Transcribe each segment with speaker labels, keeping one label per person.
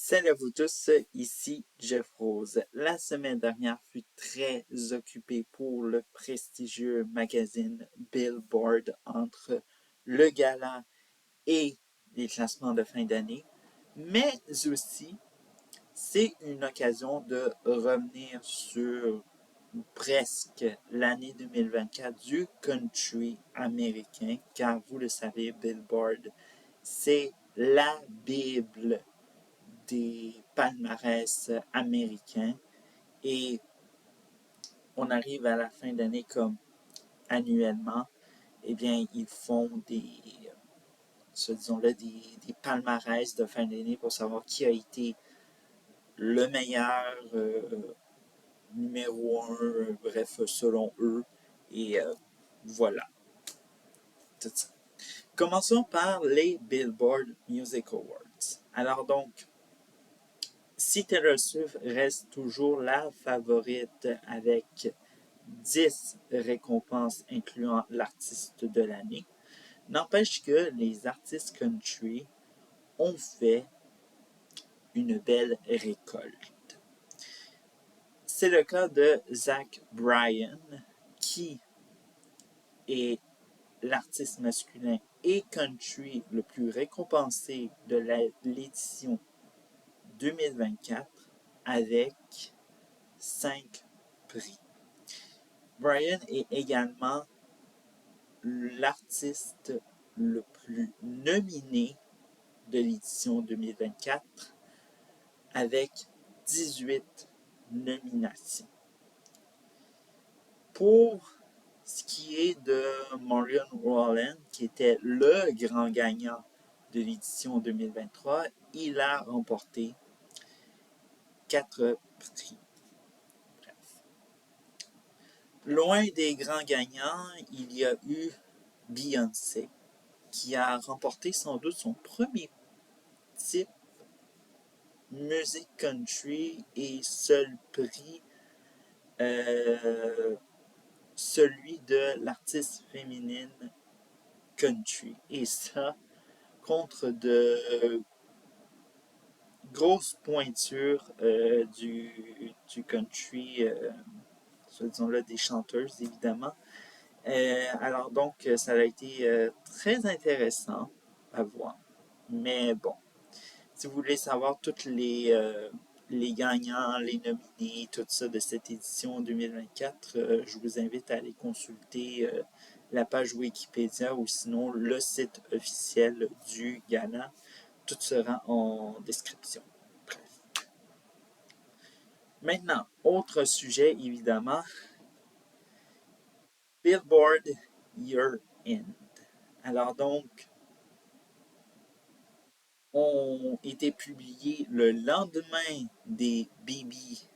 Speaker 1: Salut à vous tous, ici Jeff Rose. La semaine dernière fut très occupée pour le prestigieux magazine Billboard entre le gala et les classements de fin d'année, mais aussi c'est une occasion de revenir sur presque l'année 2024 du country américain, car vous le savez, Billboard, c'est la Bible des palmarès américains et on arrive à la fin d'année comme annuellement, eh bien, ils font disons-le, des palmarès de fin d'année pour savoir qui a été le meilleur, numéro un, bref, selon eux. Et voilà, tout ça. Commençons par les Billboard Music Awards. Alors donc, si Taylor Swift reste toujours la favorite avec 10 récompenses incluant l'artiste de l'année, n'empêche que les artistes country ont fait une belle récolte. C'est le cas de Zach Bryan, qui est l'artiste masculin et country le plus récompensé de l'édition 2024 avec 5 prix. Bryan est également l'artiste le plus nominé de l'édition 2024 avec 18 nominations. Pour ce qui est de Marion Rowland, qui était le grand gagnant de l'édition 2023, il a remporté 4 prix. Loin des grands gagnants, il y a eu Beyoncé, qui a remporté sans doute son premier type musique country et seul prix, celui de l'artiste féminine country. Et ça, contre de grosses pointures du country, disons-le, des chanteuses, évidemment. Alors donc, ça a été très intéressant à voir. Mais bon, si vous voulez savoir tous les gagnants, les nominés, tout ça de cette édition 2024, je vous invite à aller consulter la page Wikipédia ou sinon le site officiel du gala. Tout sera en description. Bref. Maintenant, autre sujet évidemment, Billboard Year End. Alors donc, ont été publiés le lendemain des BBMAs.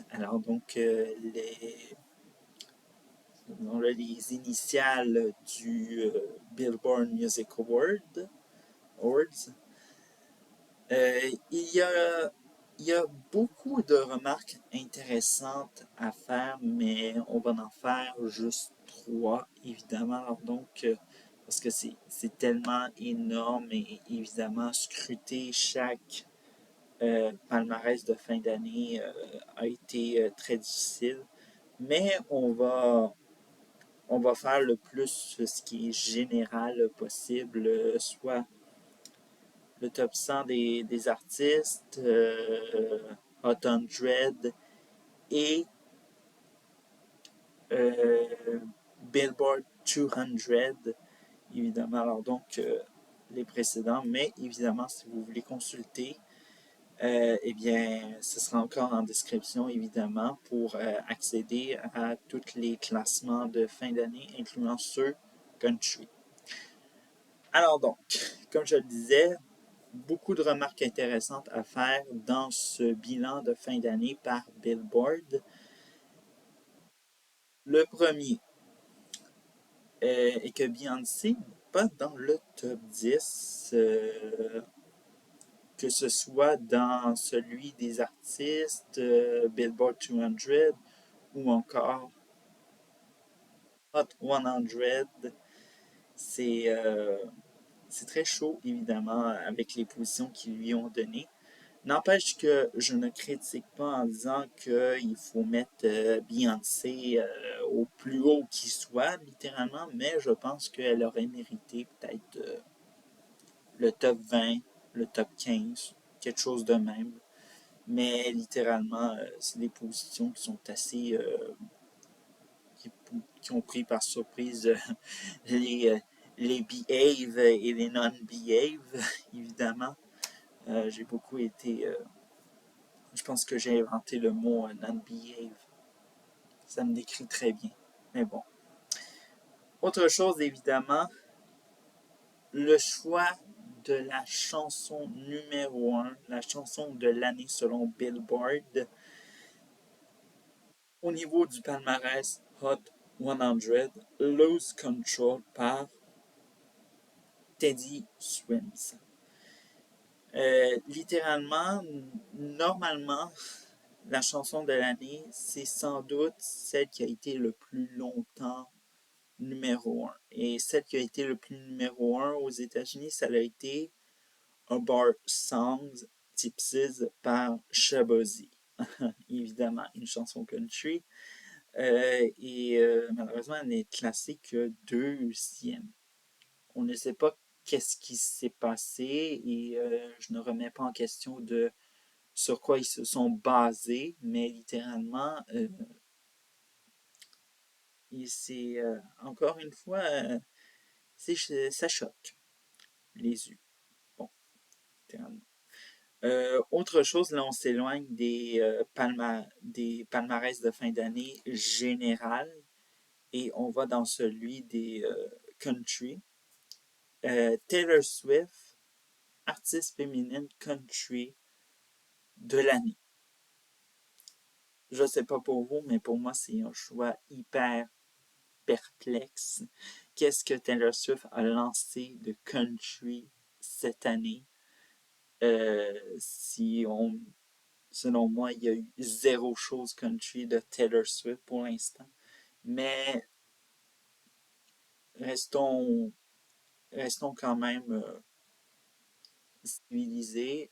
Speaker 1: Alors donc, les initiales du Billboard Music Awards. Il y a beaucoup de remarques intéressantes à faire, mais on va en faire juste 3, évidemment. Alors donc, parce que c'est tellement énorme et évidemment, scruter chaque palmarès de fin d'année a été très difficile. Mais on va faire le plus ce qui est général possible, soit le top 100 des artistes, Hot 100 et Billboard 200, évidemment. Alors donc, les précédents, mais évidemment, si vous voulez consulter, eh bien, ce sera encore en description, évidemment, pour accéder à tous les classements de fin d'année, incluant ceux country. Alors donc, comme je le disais, beaucoup de remarques intéressantes à faire dans ce bilan de fin d'année par Billboard. Le premier est que Beyoncé n'est pas dans le top 10, que ce soit dans celui des artistes, Billboard 200 ou encore Hot 100. C'est c'est très chaud, évidemment, avec les positions qu'ils lui ont données. N'empêche que je ne critique pas en disant qu'il faut mettre Beyoncé au plus haut qu'il soit, littéralement, mais je pense qu'elle aurait mérité peut-être le top 20, le top 15, quelque chose de même. Mais littéralement, c'est des positions qui sont assez qui, qui ont pris par surprise les, euh, les behave et les non-behave, évidemment. J'ai beaucoup été. Je pense que j'ai inventé le mot non-behave. Ça me décrit très bien. Mais bon. Autre chose, évidemment, le choix de la chanson numéro un, la chanson de l'année selon Billboard, au niveau du palmarès Hot 100, Lose Control par Teddy Swims. Littéralement, normalement, la chanson de l'année, c'est sans doute celle qui a été le plus longtemps numéro un. Et celle qui a été le plus numéro un aux États-Unis, ça a été A Bar Songs Tipsies par Shabozy. Évidemment, une chanson country. Malheureusement, elle n'est classée que deuxième. On ne sait pas qu'est-ce qui s'est passé et je ne remets pas en question de sur quoi ils se sont basés, mais littéralement, c'est encore une fois, ça choque les yeux. Bon, littéralement. Autre chose, là, on s'éloigne des palmarès de fin d'année général et on va dans celui des country. Taylor Swift, artiste féminine country de l'année. Je sais pas pour vous, mais pour moi, c'est un choix hyper perplexe. Qu'est-ce que Taylor Swift a lancé de country cette année? Si on, selon moi, il y a eu zéro chose country de Taylor Swift pour l'instant. Mais restons, restons quand même civilisés.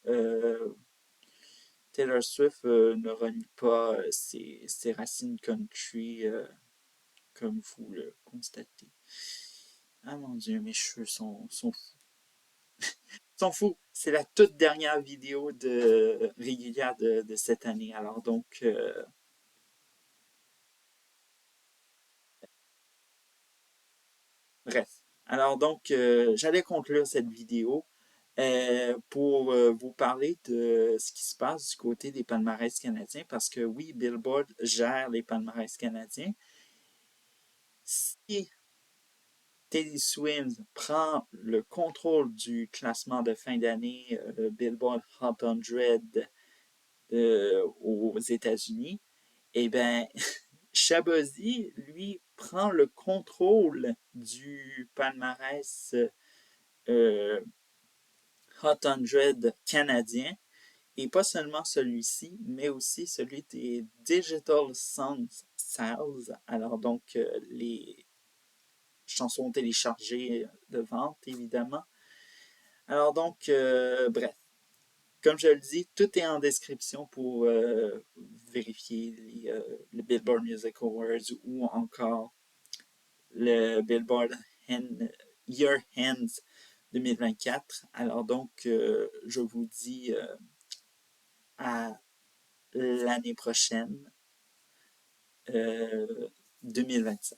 Speaker 1: Taylor Swift ne renie pas ses racines country comme vous le constatez. Ah mon dieu, mes cheveux sont fous. Sont fous. C'est la toute dernière vidéo régulière de cette année. Alors donc, bref. Alors donc, j'allais conclure cette vidéo pour vous parler de ce qui se passe du côté des palmarès canadiens, parce que oui, Billboard gère les palmarès canadiens. Si Teddy Swims prend le contrôle du classement de fin d'année Billboard Hot 100 aux États-Unis, eh bien, Shabozy, lui, prend le contrôle du palmarès euh, Hot 100 canadien, et pas seulement celui-ci, mais aussi celui des Digital Songs Sales, alors donc les chansons téléchargées de vente, évidemment. Alors donc, bref, comme je le dis, tout est en description pour vérifier le Billboard Music Awards ou encore le Billboard Year Hands 2024. Alors donc, je vous dis à l'année prochaine, 2025.